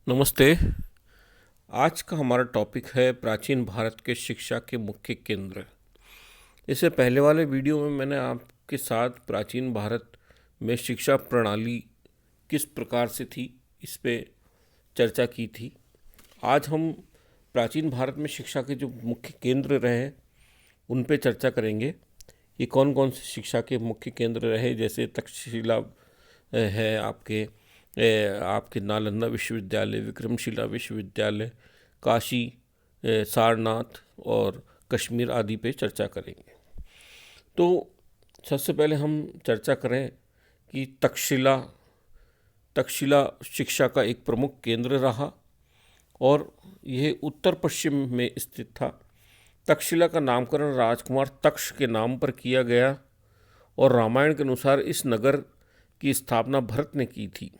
नमस्ते। आज का हमारा टॉपिक है प्राचीन भारत के शिक्षा के मुख्य केंद्र। इससे पहले वाले वीडियो में मैंने आपके साथ प्राचीन भारत में शिक्षा प्रणाली किस प्रकार से थी इस पे चर्चा की थी। आज हम प्राचीन भारत में शिक्षा के जो मुख्य केंद्र रहे उन पे चर्चा करेंगे। ये कौन कौन से शिक्षा के मुख्य केंद्र रहे, जैसे तक्षशिला है, आपके नालंदा विश्वविद्यालय, विक्रमशिला विश्वविद्यालय, काशी, सारनाथ और कश्मीर आदि पे चर्चा करेंगे। तो सबसे पहले हम चर्चा करें कि तक्षशिला तक्षशिला शिक्षा का एक प्रमुख केंद्र रहा और यह उत्तर पश्चिम में स्थित था। तक्षशिला का नामकरण राजकुमार तक्ष के नाम पर किया गया और रामायण के अनुसार इस नगर की स्थापना भरत ने की थी।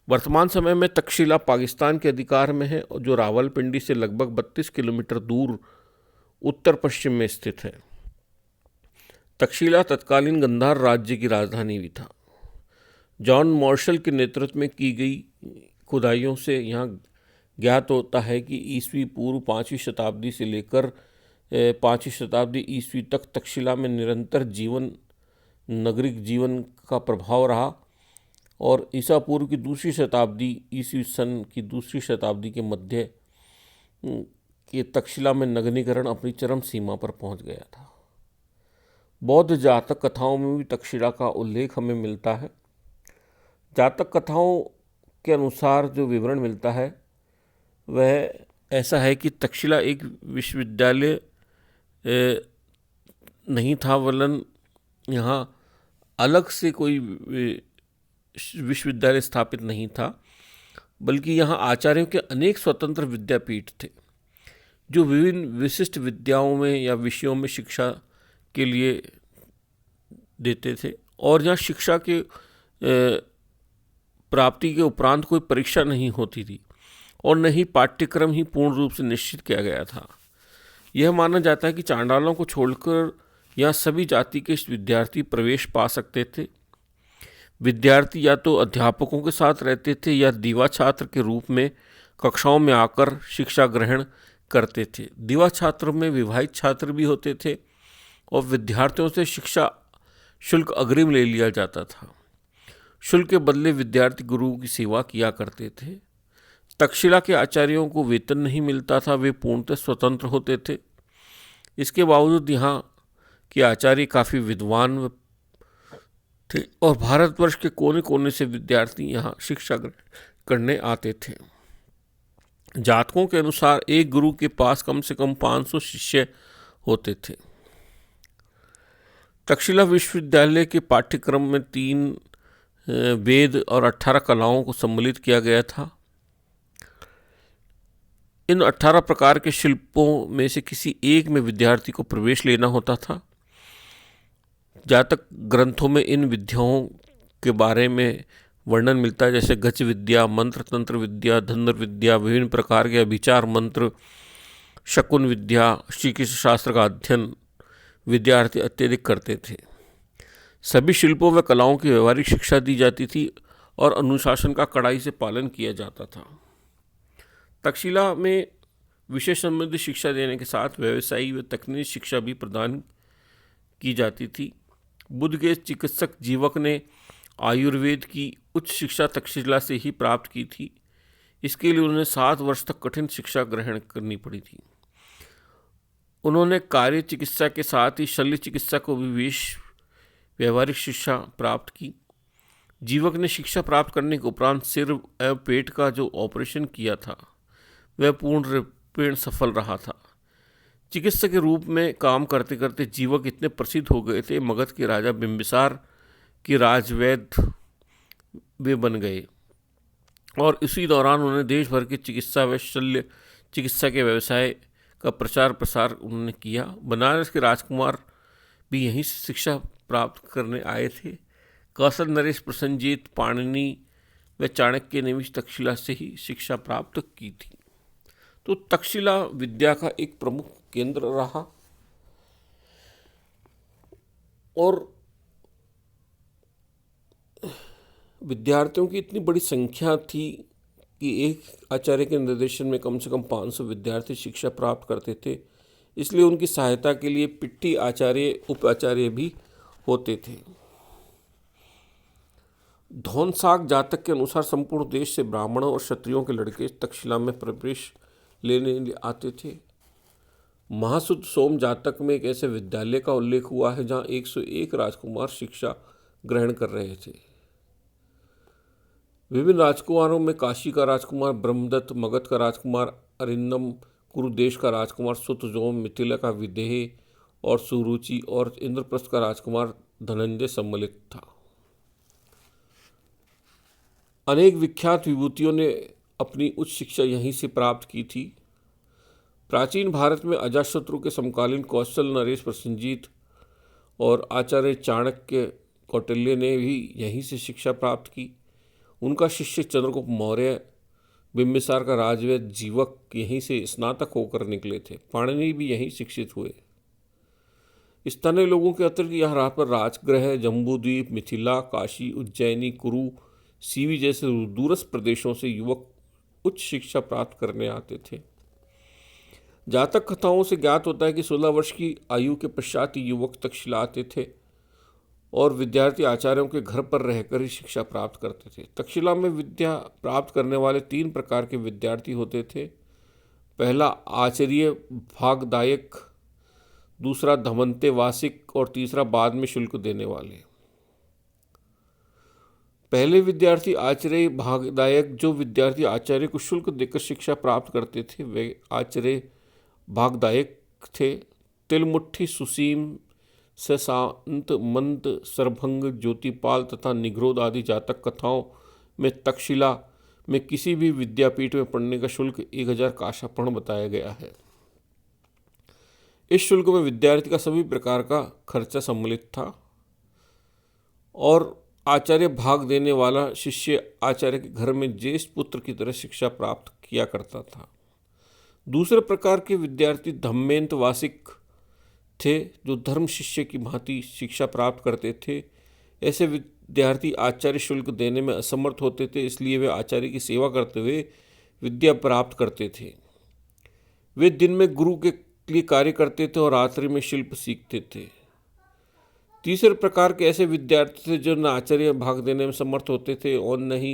वर्तमान समय में तक्षशिला पाकिस्तान के अधिकार में है, जो रावलपिंडी से लगभग 32 किलोमीटर दूर उत्तर पश्चिम में स्थित है। तक्षशिला तत्कालीन गंधार राज्य की राजधानी भी था। जॉन मार्शल के नेतृत्व में की गई खुदाइयों से यहाँ ज्ञात होता है कि ईस्वी पूर्व 5वीं शताब्दी से लेकर 5वीं शताब्दी ईस्वी तक तक्षशिला में निरंतर नागरिक जीवन का प्रभाव रहा और ईसा पूर्व की दूसरी शताब्दी ईस्वी सन की दूसरी शताब्दी के मध्य के तक्षशिला में नगरीकरण अपनी चरम सीमा पर पहुंच गया था। बौद्ध जातक कथाओं में भी तक्षशिला का उल्लेख हमें मिलता है। जातक कथाओं के अनुसार जो विवरण मिलता है वह ऐसा है कि तक्षशिला एक विश्वविद्यालय नहीं था, वरन यहाँ अलग से कोई विश्वविद्यालय स्थापित नहीं था, बल्कि यहाँ आचार्यों के अनेक स्वतंत्र विद्यापीठ थे जो विभिन्न विशिष्ट विद्याओं में या विषयों में शिक्षा के लिए देते थे। और यहाँ शिक्षा के प्राप्ति के उपरांत कोई परीक्षा नहीं होती थी और न ही पाठ्यक्रम ही पूर्ण रूप से निश्चित किया गया था। यह माना जाता है कि चांडालों को छोड़कर यहाँ सभी जाति के विद्यार्थी प्रवेश पा सकते थे। विद्यार्थी या तो अध्यापकों के साथ रहते थे या दीवा छात्र के रूप में कक्षाओं में आकर शिक्षा ग्रहण करते थे। दीवा छात्र में विवाहित छात्र भी होते थे और विद्यार्थियों से शिक्षा शुल्क अग्रिम ले लिया जाता था। शुल्क के बदले विद्यार्थी गुरु की सेवा किया करते थे। तक्षशिला के आचार्यों को वेतन नहीं मिलता था, वे पूर्णतः स्वतंत्र होते थे। इसके बावजूद यहाँ के आचार्य काफ़ी विद्वान थे और भारतवर्ष के कोने कोने से विद्यार्थी यहाँ शिक्षा करने आते थे। जातकों के अनुसार एक गुरु के पास कम से कम 500 शिष्य होते थे। तक्षशिला विश्वविद्यालय के पाठ्यक्रम में 3 वेद और 18 कलाओं को सम्मिलित किया गया था। इन 18 प्रकार के शिल्पों में से किसी एक में विद्यार्थी को प्रवेश लेना होता था। जातक ग्रंथों में इन विद्याओं के बारे में वर्णन मिलता है, जैसे गज विद्या, मंत्र तंत्र विद्या, धनुर्विद्या, विभिन्न प्रकार के अभिचार मंत्र, शकुन विद्या, श्री कृष्ण शास्त्र का अध्ययन विद्यार्थी अत्यधिक करते थे। सभी शिल्पों व कलाओं की व्यवहारिक शिक्षा दी जाती थी और अनुशासन का कड़ाई से पालन किया जाता था। तक्षशिला में विषय संबंधी शिक्षा देने के साथ व्यवसायी व तकनीकी शिक्षा भी प्रदान की जाती थी। बुद्ध के चिकित्सक जीवक ने आयुर्वेद की उच्च शिक्षा तक्षशिला से ही प्राप्त की थी। इसके लिए उन्हें 7 वर्ष तक कठिन शिक्षा ग्रहण करनी पड़ी थी। उन्होंने कार्य चिकित्सा के साथ ही शल्य चिकित्सा को भी व्यवहारिक शिक्षा प्राप्त की। जीवक ने शिक्षा प्राप्त करने के उपरांत सिर एवं पेट का जो ऑपरेशन किया था वह पूर्ण सफल रहा था। चिकित्सक के रूप में काम करते करते जीवक इतने प्रसिद्ध हो गए थे, मगध के राजा बिंबिसार के राजवैद्य वे बन गए और इसी दौरान उन्होंने देश भर के चिकित्सा व शल्य चिकित्सा के व्यवसाय का प्रचार प्रसार उन्होंने किया। बनारस के राजकुमार भी यहीं से शिक्षा प्राप्त करने आए थे। कौशल, नरेश, प्रसन्नजीत, पाणिनि व चाणक्य ने भी तक्षशिला से ही शिक्षा प्राप्त की थी। तो तक्षशिला विद्या का एक प्रमुख केंद्र रहा और विद्यार्थियों की इतनी बड़ी संख्या थी कि एक आचार्य के निर्देशन में कम से कम 500 विद्यार्थी शिक्षा प्राप्त करते थे, इसलिए उनकी सहायता के लिए पिट्ठी आचार्य, उपाचार्य भी होते थे। धौनसाक जातक के अनुसार संपूर्ण देश से ब्राह्मणों और क्षत्रियों के लड़के तक्षशिला में प्रवेश लेने आते थे। महासुत सोम जातक में एक ऐसे विद्यालय का उल्लेख हुआ है जहां 101 राजकुमार शिक्षा ग्रहण कर रहे थे। विभिन्न राजकुमारों में काशी का राजकुमार ब्रह्मदत्त, मगध का राजकुमार अरिंदम, कुरुदेश का राजकुमार सुतजोम, मिथिला का विदेह और सुरुचि और इंद्रप्रस्थ का राजकुमार धनंजय सम्मिलित था। अनेक विख्यात विभूतियों ने अपनी उच्च शिक्षा यहीं से प्राप्त की थी। प्राचीन भारत में अजातशत्रु के समकालीन कौशल, नरेश, प्रसेनजीत और आचार्य चाणक्य, कौटिल्य ने भी यहीं से शिक्षा प्राप्त की। उनका शिष्य चंद्रगुप्त मौर्य, बिंबिसार का राजवैद्य जीवक यहीं से स्नातक होकर निकले थे। पाणिनि भी यहीं शिक्षित हुए। स्थानीय लोगों के अतिरिक्त यहाँ पर राजगृह, जम्बूद्वीप, मिथिला, काशी, उज्जैनी, कुरु, सीवी जैसे दूरस्थ प्रदेशों से युवक उच्च शिक्षा प्राप्त करने आते थे। जातक कथाओं से ज्ञात होता है कि 16 वर्ष की आयु के पश्चात ही युवक तक्षशिला आते थे और विद्यार्थी आचार्यों के घर पर रहकर ही शिक्षा प्राप्त करते थे। तक्षशिला में विद्या प्राप्त करने वाले 3 प्रकार के विद्यार्थी होते थे। पहला आचार्य भागदायक, दूसरा धमंते वासिक और तीसरा बाद में शुल्क देने वाले। पहले विद्यार्थी आचार्य भागदायक, जो विद्यार्थी आचार्य को शुल्क देकर शिक्षा प्राप्त करते थे, वे आचार्य भागदायक थे। तिलमुट्ठी, सुसीम, सशांत, मंत, सरभंग, ज्योतिपाल तथा निग्रोध आदि जातक कथाओं में तक्षशिला में किसी भी विद्यापीठ में पढ़ने का शुल्क 1000 काशापर्ण बताया गया है। इस शुल्क में विद्यार्थी का सभी प्रकार का खर्चा सम्मिलित था और आचार्य भाग देने वाला शिष्य आचार्य के घर में ज्येष्ठ पुत्र की तरह शिक्षा प्राप्त किया करता था। दूसरे प्रकार के विद्यार्थी धम्मेंत वासिक थे, जो धर्म शिष्य की भांति शिक्षा प्राप्त करते थे। ऐसे विद्यार्थी आचार्य शुल्क देने में असमर्थ होते थे, इसलिए वे आचार्य की सेवा करते हुए विद्या प्राप्त करते थे। वे दिन में गुरु के लिए कार्य करते थे और रात्रि में शिल्प सीखते थे। तीसरे प्रकार के ऐसे विद्यार्थी थे जो न आचार्य भाग देने में समर्थ होते थे और न ही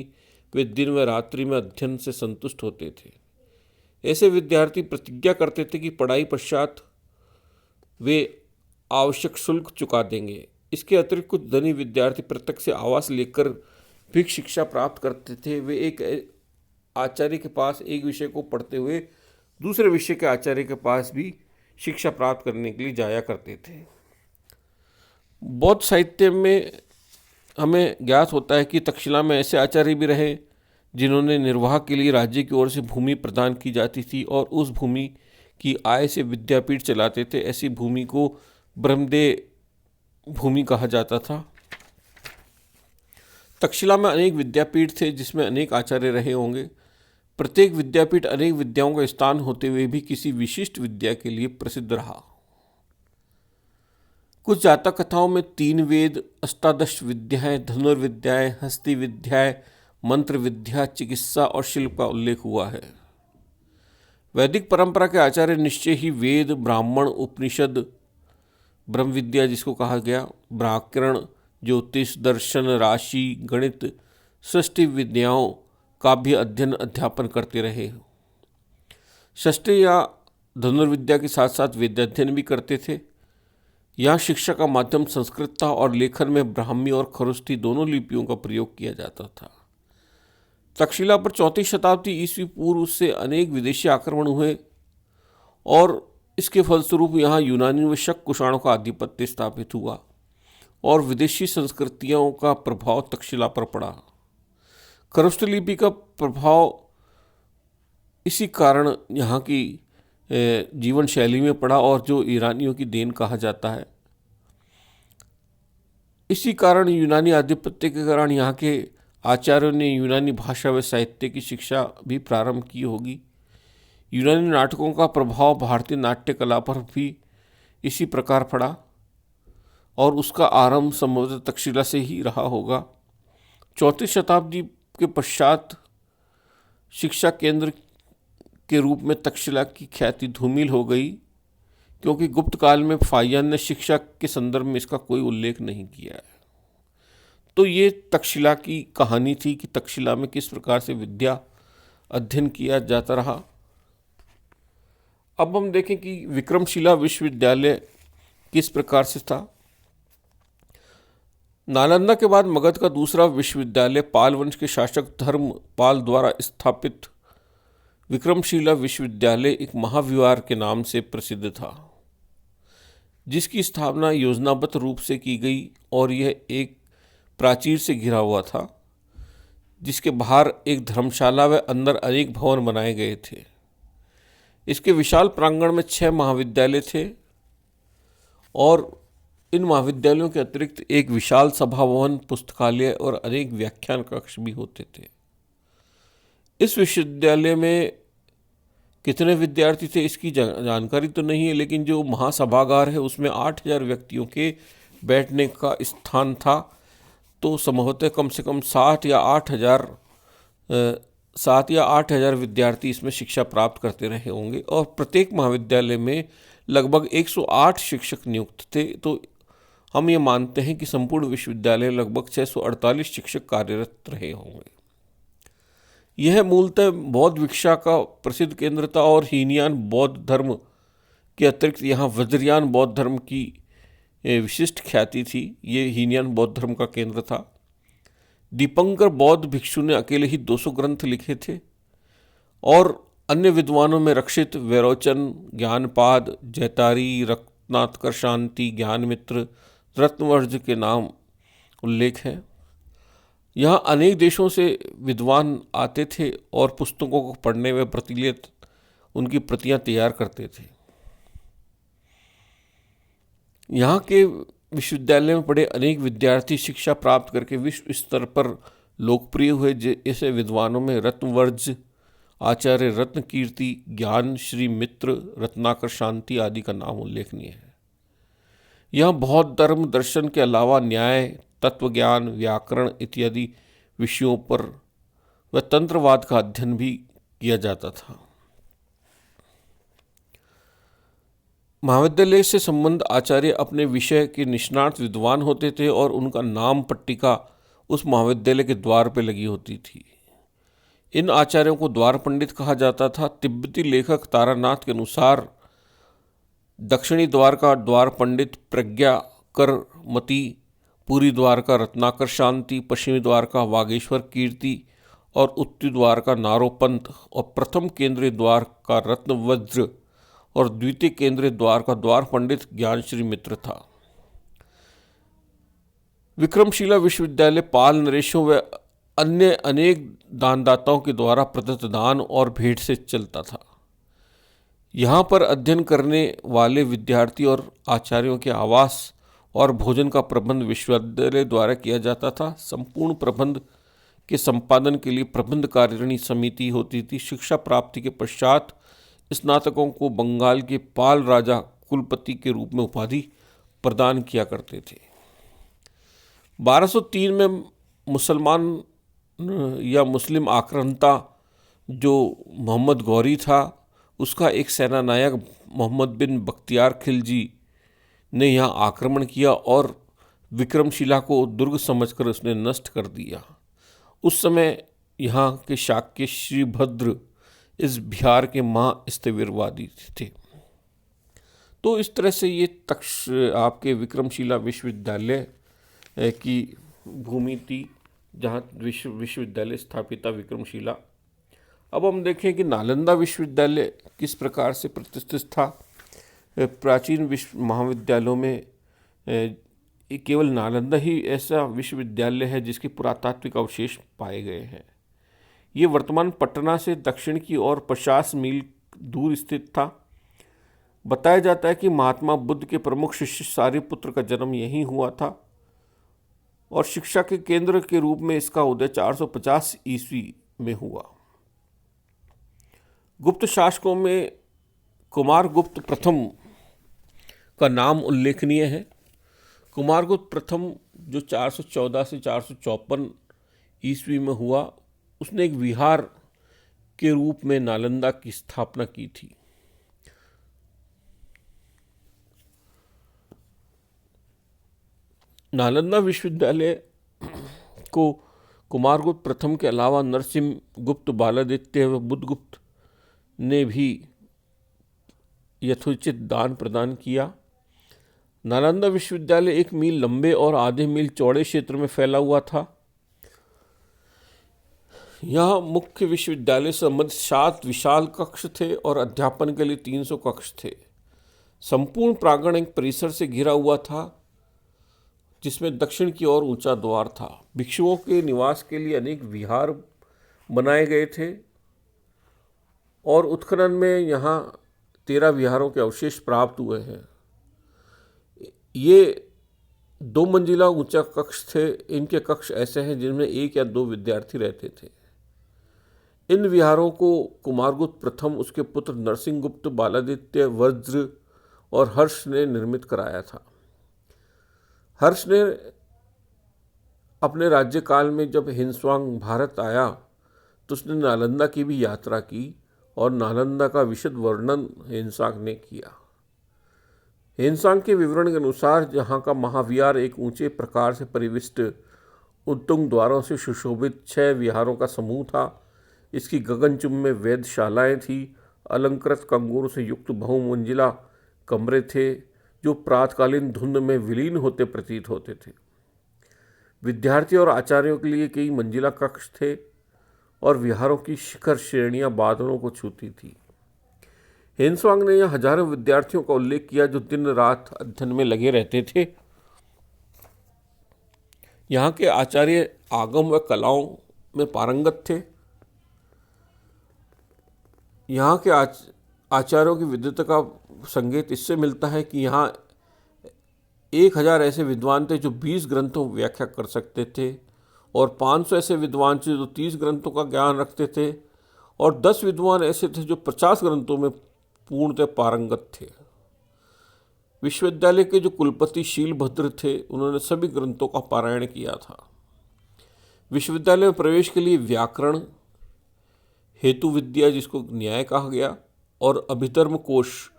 वे दिन व रात्रि में अध्ययन से संतुष्ट होते थे। ऐसे विद्यार्थी प्रतिज्ञा करते थे कि पढ़ाई पश्चात वे आवश्यक शुल्क चुका देंगे। इसके अतिरिक्त कुछ धनी विद्यार्थी प्रत्यक्ष से आवास लेकर भी शिक्षा प्राप्त करते थे। वे एक आचार्य के पास एक विषय को पढ़ते हुए दूसरे विषय के आचार्य के पास भी शिक्षा प्राप्त करने के लिए जाया करते थे। बौद्ध साहित्य में हमें ज्ञात होता है कि तक्षशिला में ऐसे आचार्य भी रहे जिन्होंने निर्वाह के लिए राज्य की ओर से भूमि प्रदान की जाती थी और उस भूमि की आय से विद्यापीठ चलाते थे। ऐसी भूमि को ब्रह्मदेव भूमि कहा जाता था। तक्षशिला में अनेक विद्यापीठ थे जिसमें अनेक आचार्य रहे होंगे। प्रत्येक विद्यापीठ अनेक विद्याओं का स्थान होते हुए भी किसी विशिष्ट विद्या के लिए प्रसिद्ध रहा। कुछ जातक कथाओं में 3 वेद, अष्टादश विद्याएं, धनुर्विद्याएं, हस्ती विद्याएं, मंत्र विद्या, चिकित्सा और शिल्प का उल्लेख हुआ है। वैदिक परंपरा के आचार्य निश्चय ही वेद, ब्राह्मण, उपनिषद, ब्रह्म विद्या जिसको कहा गया, व्याकरण, ज्योतिष, दर्शन, राशि, गणित, सृष्टि विद्याओं का भी अध्ययन अध्यापन करते रहे। षष्ठी या धनुर्विद्या के साथ साथ वेदाध्ययन भी करते थे। यहाँ शिक्षा का माध्यम संस्कृत था और लेखन में ब्राह्मी और खरुष्ठी दोनों लिपियों का प्रयोग किया जाता था। तक्षशिला पर 4वीं शताब्दी ईस्वी पूर्व से अनेक विदेशी आक्रमण हुए और इसके फलस्वरूप यहाँ यूनानी व शक कुषाणों का आधिपत्य स्थापित हुआ और विदेशी संस्कृतियों का प्रभाव तक्षशिला पर पड़ा। खरुष्ठी लिपि का प्रभाव इसी कारण यहाँ की जीवन शैली में पड़ा और जो ईरानियों की देन कहा जाता है। इसी कारण यूनानी आधिपत्य के कारण यहाँ के आचार्यों ने यूनानी भाषा व साहित्य की शिक्षा भी प्रारंभ की होगी। यूनानी नाटकों का प्रभाव भारतीय नाट्य कला पर भी इसी प्रकार पड़ा और उसका आरंभ संभवतः तक्षशिला से ही रहा होगा। 4वीं शताब्दी के पश्चात शिक्षा केंद्र के रूप में तक्षशिला की ख्याति धूमिल हो गई, क्योंकि गुप्त काल में फाहियान ने शिक्षा के संदर्भ में इसका कोई उल्लेख नहीं किया है। तो ये तक्षशिला की कहानी थी कि तक्षशिला में किस प्रकार से विद्या अध्ययन किया जाता रहा। अब हम देखें कि विक्रमशिला विश्वविद्यालय किस प्रकार से था। नालंदा के बाद मगध का दूसरा विश्वविद्यालय पाल वंश के शासक धर्मपाल द्वारा स्थापित विक्रमशिला विश्वविद्यालय एक महाविहार के नाम से प्रसिद्ध था, जिसकी स्थापना योजनाबद्ध रूप से की गई और यह एक प्राचीर से घिरा हुआ था, जिसके बाहर एक धर्मशाला व अंदर अनेक भवन बनाए गए थे। इसके विशाल प्रांगण में 6 महाविद्यालय थे और इन महाविद्यालयों के अतिरिक्त एक विशाल सभा भवन, पुस्तकालय और अनेक व्याख्यान कक्ष भी होते थे। इस विश्वविद्यालय में कितने विद्यार्थी थे इसकी जानकारी तो नहीं है, लेकिन जो महासभागार है उसमें 8000 व्यक्तियों के बैठने का स्थान था। तो संभवतः कम से कम 7 या 8000 विद्यार्थी इसमें शिक्षा प्राप्त करते रहे होंगे और प्रत्येक महाविद्यालय में लगभग 108 शिक्षक नियुक्त थे। तो हम ये मानते हैं कि संपूर्ण विश्वविद्यालय लगभग 648 शिक्षक कार्यरत रहे होंगे। यह मूलतः बौद्ध भिक्षा का प्रसिद्ध केंद्र था और हीनयान बौद्ध धर्म के अतिरिक्त यहाँ वज्रयान बौद्ध धर्म की विशिष्ट ख्याति थी। ये हीनयान बौद्ध धर्म का केंद्र था। दीपंकर बौद्ध भिक्षु ने अकेले ही 200 ग्रंथ लिखे थे और अन्य विद्वानों में रक्षित, वैरोचन, ज्ञानपाद, जैतारी, रत्नाकर शांति, ज्ञानमित्र, रत्नवर्ज के नाम उल्लेख है। यहाँ अनेक देशों से विद्वान आते थे और पुस्तकों को पढ़ने व प्रतिलित उनकी प्रतियां तैयार करते थे। यहाँ के विश्वविद्यालय में पढ़े अनेक विद्यार्थी शिक्षा प्राप्त करके विश्व स्तर पर लोकप्रिय हुए। जैसे विद्वानों में रत्नवर्ज, आचार्य रत्नकीर्ति, ज्ञान श्री मित्र, रत्नाकर शांति आदि का नाम उल्लेखनीय है। यहाँ बौद्ध धर्म दर्शन के अलावा न्याय, तत्वज्ञान, व्याकरण इत्यादि विषयों पर व तंत्रवाद का अध्ययन भी किया जाता था। महाविद्यालय से संबंध आचार्य अपने विषय के निष्णात विद्वान होते थे और उनका नाम पट्टिका उस महाविद्यालय के द्वार पर लगी होती थी। इन आचार्यों को द्वार पंडित कहा जाता था। तिब्बती लेखक तारानाथ के अनुसार दक्षिणी द्वार का द्वार पंडित प्रज्ञाकर मती, पूरी द्वार का रत्नाकर शांति, पश्चिमी द्वार का वागेश्वर कीर्ति और उत्तरी द्वार का नारोपंत और प्रथम केंद्रीय द्वार का रत्नवज्र और द्वितीय केंद्रीय द्वार का द्वार पंडित ज्ञानश्री मित्र था। विक्रमशिला विश्वविद्यालय पाल नरेशों व अन्य अनेक दानदाताओं के द्वारा प्रदत्त दान और भेंट से चलता था। यहाँ पर अध्ययन करने वाले विद्यार्थी और आचार्यों के आवास और भोजन का प्रबंध विश्वविद्यालय द्वारा किया जाता था। संपूर्ण प्रबंध के संपादन के लिए प्रबंध कार्यकारिणी समिति होती थी। शिक्षा प्राप्ति के पश्चात स्नातकों को बंगाल के पाल राजा कुलपति के रूप में उपाधि प्रदान किया करते थे। 1203 में मुसलमान या मुस्लिम आक्रांता जो मोहम्मद गौरी था, उसका एक सेनानायक मोहम्मद बिन बख्तियार खिलजी ने यहाँ आक्रमण किया और विक्रमशिला को दुर्ग समझकर उसने नष्ट कर दिया। उस समय यहाँ के शाक्य श्रीभद्र इस बिहार के महास्थविरवादी थे। तो इस तरह से ये आपके विक्रमशिला विश्वविद्यालय की भूमि थी जहाँ विश्वविद्यालय स्थापित था विक्रमशिला। अब हम देखें कि नालंदा विश्वविद्यालय किस प्रकार से प्रतिष्ठित था। प्राचीन विश्व महाविद्यालयों में केवल नालंदा ही ऐसा विश्वविद्यालय है जिसके पुरातात्विक अवशेष पाए गए हैं। ये वर्तमान पटना से दक्षिण की ओर 50 मील दूर स्थित था। बताया जाता है कि महात्मा बुद्ध के प्रमुख शिष्य सारिपुत्र का जन्म यहीं हुआ था और शिक्षा के केंद्र के रूप में इसका उदय 450 ईस्वी में हुआ। गुप्त शासकों में कुमारगुप्त प्रथम का नाम उल्लेखनीय है। कुमारगुप्त प्रथम जो 414 से 454 ईस्वी में हुआ, उसने एक विहार के रूप में नालंदा की स्थापना की थी। नालंदा विश्वविद्यालय को कुमारगुप्त प्रथम के अलावा नरसिंह गुप्त, बालादित्य व बुद्धगुप्त ने भी यथोचित दान प्रदान किया। नालंदा विश्वविद्यालय 1 मील लंबे और आधे मील चौड़े क्षेत्र में फैला हुआ था। यहाँ मुख्य विश्वविद्यालय से संबंधित 7 विशाल कक्ष थे और अध्यापन के लिए 300 कक्ष थे। संपूर्ण प्रांगण एक परिसर से घिरा हुआ था, जिसमें दक्षिण की ओर ऊंचा द्वार था। भिक्षुओं के निवास के लिए अनेक विहार बनाए गए थे और उत्खनन में यहाँ 13 विहारों के अवशेष प्राप्त हुए हैं। ये 2 मंजिला ऊंचा कक्ष थे। इनके कक्ष ऐसे हैं जिनमें 1 या 2 विद्यार्थी रहते थे। इन विहारों को कुमारगुप्त प्रथम, उसके पुत्र नरसिंह गुप्त, बालादित्य, वज्र और हर्ष ने निर्मित कराया था। हर्ष ने अपने राज्यकाल में जब हिंसवांग भारत आया तो उसने नालंदा की भी यात्रा की और नालंदा का विशद वर्णन हिंसांग ने किया। हिंसांग के विवरण के अनुसार यहाँ का महाविहार एक ऊंचे प्रकार से परिविष्ट उत्तुंग द्वारों से सुशोभित 6 विहारों का समूह था। इसकी गगनचुंब में वेधशालाएं थी। अलंकृत कंगूरों से युक्त बहुमंजिला कमरे थे जो प्रातकालीन धुंध में विलीन होते प्रतीत होते थे। विद्यार्थी और आचार्यों के लिए कई मंजिला कक्ष थे और विहारों की शिखर श्रेणियां बादलों को छूती थी। हिंसवांग ने यहाँ हजारों विद्यार्थियों का उल्लेख किया जो दिन रात अध्ययन में लगे रहते थे। यहाँ के आचार्य आगम व कलाओं में पारंगत थे। यहाँ के आचार्यों की विद्वता का संकेत इससे मिलता है कि यहाँ 1000 ऐसे विद्वान थे जो 20 ग्रंथों की व्याख्या कर सकते थे और 500 ऐसे विद्वान थे जो 30 ग्रंथों का ज्ञान रखते थे और 10 विद्वान ऐसे थे जो 50 ग्रंथों में पूर्णतः पारंगत थे। विश्वविद्यालय के जो कुलपति शीलभद्र थे, उन्होंने सभी ग्रंथों का पारायण किया था। विश्वविद्यालय में प्रवेश के लिए व्याकरण, हेतु विद्या जिसको न्याय कहा गया, और अभिधर्म कोश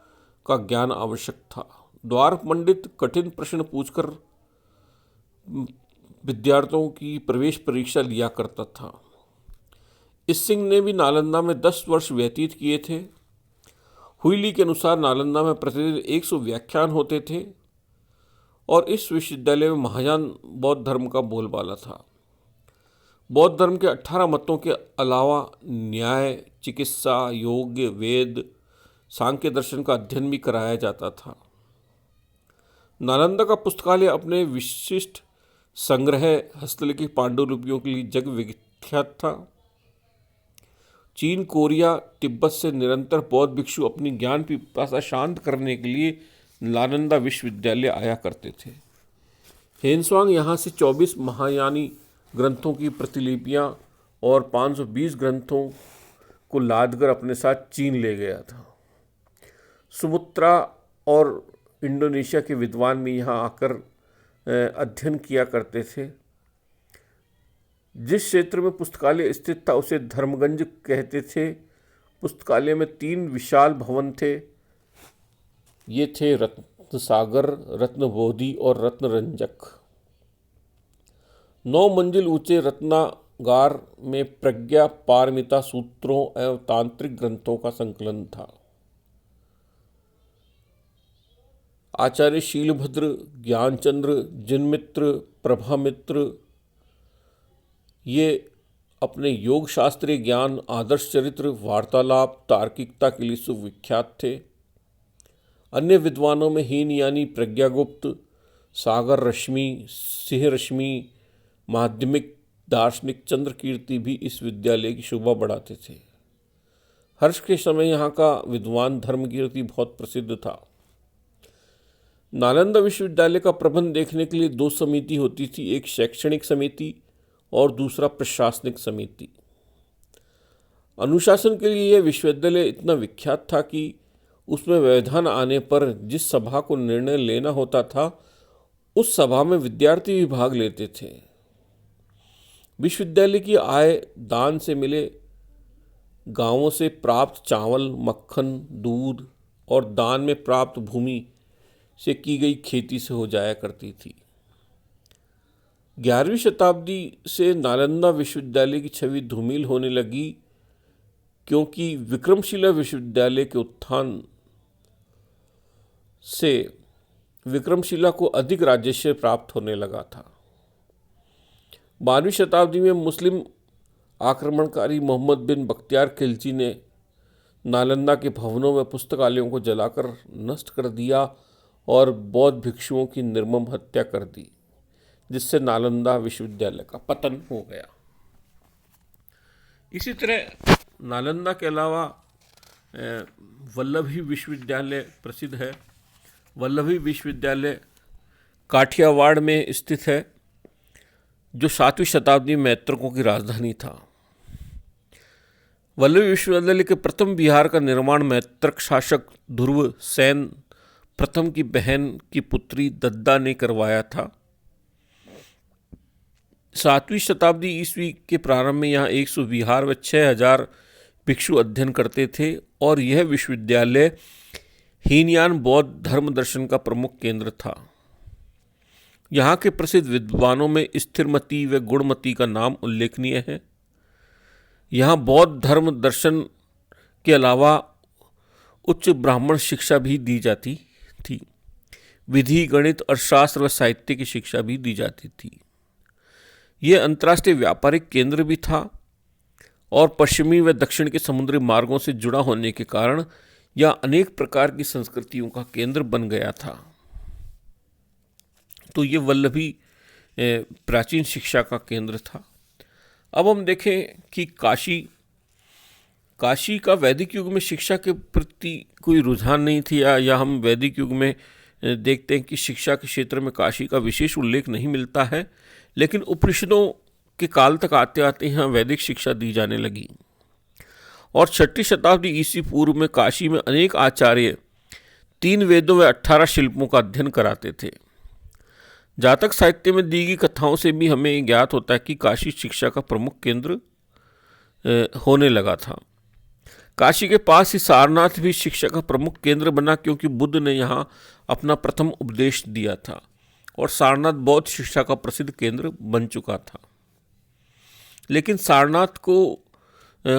का ज्ञान आवश्यक था। द्वार पंडित कठिन प्रश्न पूछकर विद्यार्थियों की प्रवेश परीक्षा लिया करता था। इस सिंह ने भी नालंदा में 10 वर्ष व्यतीत किए थे। हुईली के अनुसार नालंदा में प्रतिदिन 100 व्याख्यान होते थे और इस विश्वविद्यालय में महायान बौद्ध धर्म का बोलबाला था। बौद्ध धर्म के 18 मतों के अलावा न्याय, चिकित्सा, योग, वेद, सांख्य दर्शन का अध्ययन भी कराया जाता था। नालंदा का पुस्तकालय अपने विशिष्ट संग्रह, हस्तलिखित पांडुलिपियों के लिए जग विख्यात था। चीन, कोरिया, तिब्बत से निरंतर बौद्ध भिक्षु अपनी ज्ञान पिपासा शांत करने के लिए नालंदा विश्वविद्यालय आया करते थे। हेनस्वांग यहाँ से 24 महायानी ग्रंथों की प्रतिलिपियाँ और 520 ग्रंथों को लादकर अपने साथ चीन ले गया था। सुमुत्रा और इंडोनेशिया के विद्वान भी यहाँ आकर अध्ययन किया करते थे। जिस क्षेत्र में पुस्तकालय स्थित था उसे धर्मगंज कहते थे। पुस्तकालय में 3 विशाल भवन थे। ये थे रत्न सागर, रत्न बोधि और रत्न रंजक। 9 मंजिल ऊंचे रत्नागार में प्रज्ञा पारमिता सूत्रों एवं तांत्रिक ग्रंथों का संकलन था। आचार्य शीलभद्र, ज्ञानचंद्र, जिनमित्र, प्रभामित्र ये अपने योग शास्त्रीय ज्ञान, आदर्श चरित्र, वार्तालाप, तार्किकता के लिए सुविख्यात थे। अन्य विद्वानों में हीनयानी प्रज्ञागुप्त, सागर रश्मि, सिंह रश्मि, माध्यमिक दार्शनिक चंद्रकीर्ति भी इस विद्यालय की शोभा बढ़ाते थे। हर्ष के समय यहाँ का विद्वान धर्मकीर्ति बहुत प्रसिद्ध था। नालंदा विश्वविद्यालय का प्रबंध देखने के लिए 2 समिति होती थी, एक शैक्षणिक समिति और दूसरा प्रशासनिक समिति। अनुशासन के लिए यह विश्वविद्यालय इतना विख्यात था कि उसमें व्यवधान आने पर जिस सभा को निर्णय लेना होता था उस सभा में विद्यार्थी भी भाग लेते थे। विश्वविद्यालय की आय दान से मिले गांवों से प्राप्त चावल, मक्खन, दूध और दान में प्राप्त भूमि से की गई खेती से हो जाया करती थी। 11वीं शताब्दी से नालंदा विश्वविद्यालय की छवि धूमिल होने लगी, क्योंकि विक्रमशिला विश्वविद्यालय के उत्थान से विक्रमशिला को अधिक राजस्व प्राप्त होने लगा था। 12वीं शताब्दी में मुस्लिम आक्रमणकारी मोहम्मद बिन बख्तियार खिलजी ने नालंदा के भवनों व पुस्तकालयों को जलाकर नष्ट कर दिया और बौद्ध भिक्षुओं की निर्मम हत्या कर दी, जिससे नालंदा विश्वविद्यालय का पतन हो गया। इसी तरह नालंदा के अलावा वल्लभी विश्वविद्यालय प्रसिद्ध है। वल्लभी विश्वविद्यालय काठियावाड़ में स्थित है, जो 7वीं शताब्दी में मैत्रकों की राजधानी था। वल्लभी विश्वविद्यालय के प्रथम विहार का निर्माण मैत्रक शासक ध्रुव सेन प्रथम की बहन की पुत्री दद्दा ने करवाया था। 7वीं शताब्दी ईस्वी के प्रारंभ में यहाँ 100 विहार व 6000 भिक्षु अध्ययन करते थे और यह विश्वविद्यालय हीनयान बौद्ध धर्म दर्शन का प्रमुख केंद्र था। यहाँ के प्रसिद्ध विद्वानों में स्थिरमती व गुणमती का नाम उल्लेखनीय है। यहाँ बौद्ध धर्म दर्शन के अलावा उच्च ब्राह्मण शिक्षा भी दी जाती थी। विधि, गणित, अर्थशास्त्र व साहित्य की शिक्षा भी दी जाती थी। यह अंतर्राष्ट्रीय व्यापारिक केंद्र भी था और पश्चिमी व दक्षिण के समुद्री मार्गों से जुड़ा होने के कारण यह अनेक प्रकार की संस्कृतियों का केंद्र बन गया था। तो ये वल्लभी प्राचीन शिक्षा का केंद्र था। अब हम देखें कि काशी का वैदिक युग में शिक्षा के प्रति कोई रुझान नहीं थी, या हम वैदिक युग में देखते हैं कि शिक्षा के क्षेत्र में काशी का विशेष उल्लेख नहीं मिलता है, लेकिन उपनिषदों के काल तक आते आते यहाँ वैदिक शिक्षा दी जाने लगी और 6वीं शताब्दी ईस्वी पूर्व में काशी में अनेक आचार्य 3 वेदों व 18 शिल्पों का अध्ययन कराते थे। जातक साहित्य में दी गई कथाओं से भी हमें ज्ञात होता है कि काशी शिक्षा का प्रमुख केंद्र होने लगा था। काशी के पास ही सारनाथ भी शिक्षा का प्रमुख केंद्र बना, क्योंकि बुद्ध ने यहाँ अपना प्रथम उपदेश दिया था और सारनाथ बौद्ध शिक्षा का प्रसिद्ध केंद्र बन चुका था। लेकिन सारनाथ को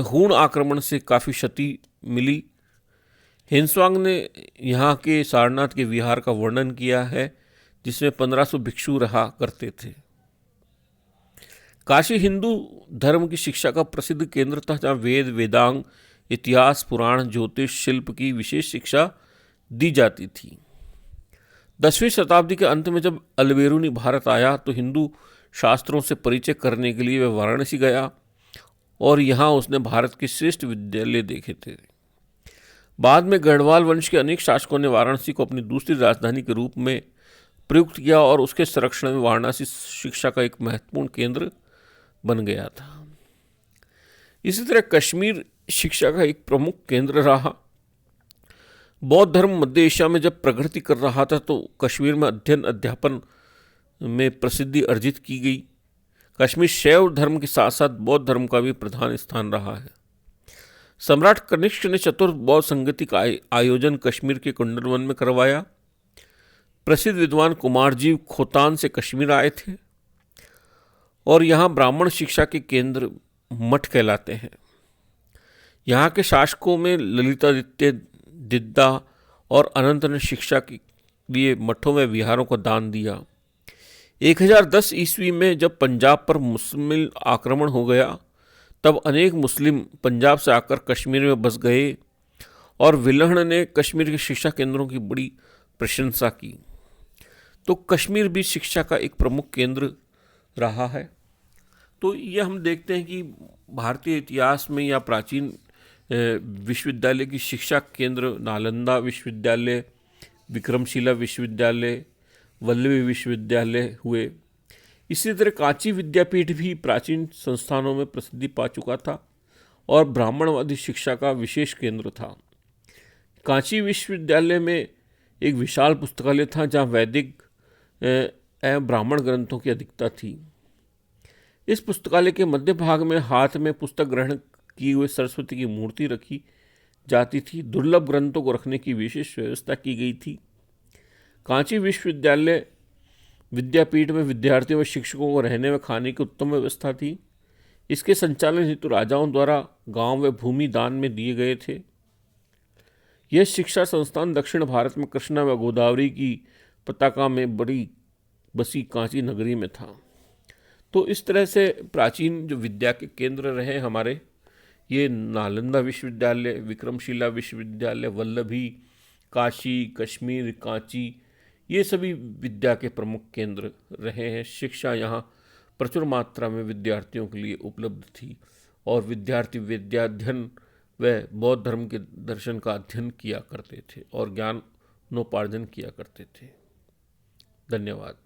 हूण आक्रमण से काफ़ी क्षति मिली। हिंसवांग ने यहाँ के सारनाथ के विहार का वर्णन किया है, जिसमें 1500 भिक्षु रहा करते थे। काशी हिंदू धर्म की शिक्षा का प्रसिद्ध केंद्र था, जहाँ वेद, वेदांग, इतिहास, पुराण, ज्योतिष, शिल्प की विशेष शिक्षा दी जाती थी। 10वीं शताब्दी के अंत में जब अलबेरुनी भारत आया तो हिंदू शास्त्रों से परिचय करने के लिए वह वाराणसी गया और यहाँ उसने भारत के श्रेष्ठ विद्यालय देखे थे। बाद में गढ़वाल वंश के अनेक शासकों ने वाराणसी को अपनी दूसरी राजधानी के रूप में प्रयुक्त किया और उसके संरक्षण में वाराणसी शिक्षा का एक महत्वपूर्ण केंद्र बन गया था। इसी तरह कश्मीर शिक्षा का एक प्रमुख केंद्र रहा। बौद्ध धर्म मध्य एशिया में जब प्रगति कर रहा था तो कश्मीर में अध्ययन अध्यापन में प्रसिद्धि अर्जित की गई। कश्मीर शैव धर्म के साथ साथ बौद्ध धर्म का भी प्रधान स्थान रहा है। सम्राट कनिष्क ने चतुर्थ बौद्ध संगति का आयोजन कश्मीर के कुंडलवन में करवाया। प्रसिद्ध विद्वान कुमारजीव खोतान से कश्मीर आए थे और यहाँ ब्राह्मण शिक्षा के केंद्र मठ कहलाते हैं। यहाँ के शासकों में ललितादित्य, दिद्दा और अनंत ने शिक्षा के लिए मठों में विहारों को दान दिया। 1010 ईस्वी में जब पंजाब पर मुस्लिम आक्रमण हो गया तब अनेक मुस्लिम पंजाब से आकर कश्मीर में बस गए और विल्हण ने कश्मीर के शिक्षा केंद्रों की बड़ी प्रशंसा की। तो कश्मीर भी शिक्षा का एक प्रमुख केंद्र रहा है। तो ये हम देखते हैं कि भारतीय इतिहास में या प्राचीन विश्वविद्यालय की शिक्षा केंद्र नालंदा विश्वविद्यालय, विक्रमशिला विश्वविद्यालय, वल्लभी विश्वविद्यालय हुए। इसी तरह कांची विद्यापीठ भी प्राचीन संस्थानों में प्रसिद्धि पा चुका था और ब्राह्मणवादी शिक्षा का विशेष केंद्र था। कांची विश्वविद्यालय में एक विशाल पुस्तकालय था जहाँ वैदिक एवं ब्राह्मण ग्रंथों की अधिकता थी। इस पुस्तकालय के मध्य भाग में हाथ में पुस्तक ग्रहण किए हुए सरस्वती की मूर्ति रखी जाती थी। दुर्लभ ग्रंथों को रखने की विशेष व्यवस्था की गई थी। कांची विश्वविद्यालय विद्यापीठ में विद्यार्थियों व शिक्षकों को रहने व खाने की उत्तम व्यवस्था थी। इसके संचालन हेतु राजाओं द्वारा गांव व भूमि दान में दिए गए थे। यह शिक्षा संस्थान दक्षिण भारत में कृष्णा व गोदावरी की पताका में बड़ी बसी कांची नगरी में था। तो इस तरह से प्राचीन जो विद्या के केंद्र रहे हमारे, ये नालंदा विश्वविद्यालय, विक्रमशिला विश्वविद्यालय, वल्लभी, काशी, कश्मीर, कांची, ये सभी विद्या के प्रमुख केंद्र रहे हैं। शिक्षा यहाँ प्रचुर मात्रा में विद्यार्थियों के लिए उपलब्ध थी और विद्यार्थी विद्याध्ययन व बौद्ध धर्म के दर्शन का अध्ययन किया करते थे और ज्ञानोपार्जन किया करते थे। धन्यवाद।